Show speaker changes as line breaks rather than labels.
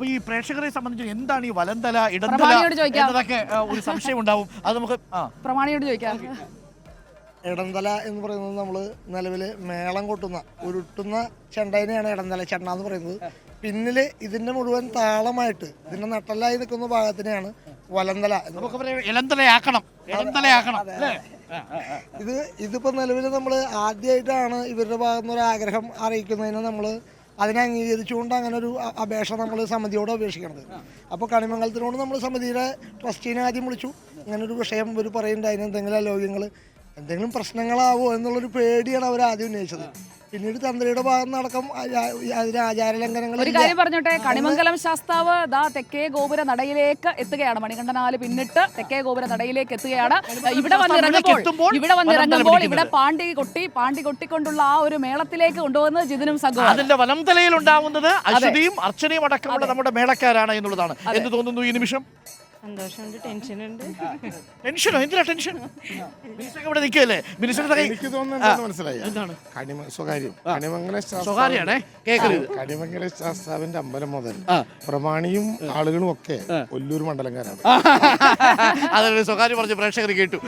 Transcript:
അപ്പൊ ഈ പ്രേക്ഷകരെ സംബന്ധിച്ച് എന്താണ് ഈ വലന്തല ഇടന്തല
പ്രമാണിയോട് ചോദിക്കാം.
എന്നതൊക്കെ ഒരു സംശയം ഉണ്ടാവും. അത് നമുക്ക്
പ്രമാണിയോട് ചോദിക്കാം.
ഇടന്തല എന്ന് പറയുന്നത് നമ്മൾ നിലവിൽ മേളം കൊട്ടുന്ന ഉരുട്ടുന്ന ചെണ്ടേനെയാണ് ഇടന്തല ചെണ്ട എന്ന് പറയുന്നത്. പിന്നിൽ ഇതിന്റെ മുഴുവൻ താളമായിട്ട് ഇതിന്റെ നട്ടലായി നിൽക്കുന്ന ഭാഗത്തിനെയാണ് വലന്തല.
നമുക്ക് ഇളന്തലയാക്കണം, ഇടന്തലയാക്കണം.
ഇതിപ്പോ നിലവിൽ നമ്മൾ ആദ്യമായിട്ടാണ് ഇവരുടെ ഭാഗത്ത് നിന്ന് ഒരു ആഗ്രഹം അറിയിക്കുന്നതിന് നമ്മൾ അതിനെ അംഗീകരിച്ചുകൊണ്ട് അങ്ങനെ ഒരു അപേക്ഷ നമ്മൾ സമിതിയോട് അപേക്ഷിക്കണത്. അപ്പോൾ കണിമംഗലത്തിനോട് നമ്മൾ സമിതിയുടെ ട്രസ്റ്റീനെ ആദ്യം വിളിച്ചു. അങ്ങനെ ഒരു വിഷയം ഇവർ പറയുന്നുണ്ട്, അതിന് എന്തെങ്കിലും അലോഗ്യങ്ങൾ എന്തെങ്കിലും പ്രശ്നങ്ങളാവോ എന്നുള്ളൊരു പേടിയാണ് അവർ ആദ്യം ഉന്നയിച്ചത്. പിന്നീട് തന്ത്രിയുടെ ഭാഗത്ത് നടക്കം അതിന് ആചാരലംഘനങ്ങൾ.
ഒരു കാര്യം പറഞ്ഞോട്ടെ, കണിമംഗലം ശാസ്താവ് ദാ തെക്കേ ഗോപുര നടയിലേക്ക് എത്തുകയാണ്. മണികണ്ഠനാല് പിന്നിട്ട് തെക്കേ ഗോപുര നടയിലേക്ക് എത്തുകയാണ്. ഇവിടെ വന്നിറങ്ങുമ്പോൾ ഇവിടെ പാണ്ടി കൊട്ടിക്കൊണ്ടുള്ള ആ ഒരു മേളത്തിലേക്ക് കൊണ്ടുവന്ന് ജിതിനും സംഘവും.
അതിന്റെ വലംതലയിൽ ഉണ്ടാവുന്നത് അശ്വതിയും അർച്ചനയും അടക്കമുള്ള നമ്മുടെ മേളക്കാരാണ് എന്നുള്ളതാണ്. എന്ത് തോന്നുന്നു ഈ നിമിഷം?
സന്തോഷമുണ്ട്, ടെൻഷനുണ്ട്.
ടെൻഷനോ? എന്തിനാ ടെൻഷൻ? മിനിസ്റ്റർ ഇവിടെ നിൽക്കല്ലേ?
എനിക്ക് തോന്നുന്നത് മനസ്സിലായി. കണിമംഗല ശാസ്താവിന്റെ അമ്പലം മുതൽ പ്രമാണിയും ആളുകളും ഒക്കെ ഒല്ലൂർ മണ്ഡലംകാരാണ്.
അതൊരു സ്വകാര്യം പറഞ്ഞ് പ്രേക്ഷകർ കേട്ടു.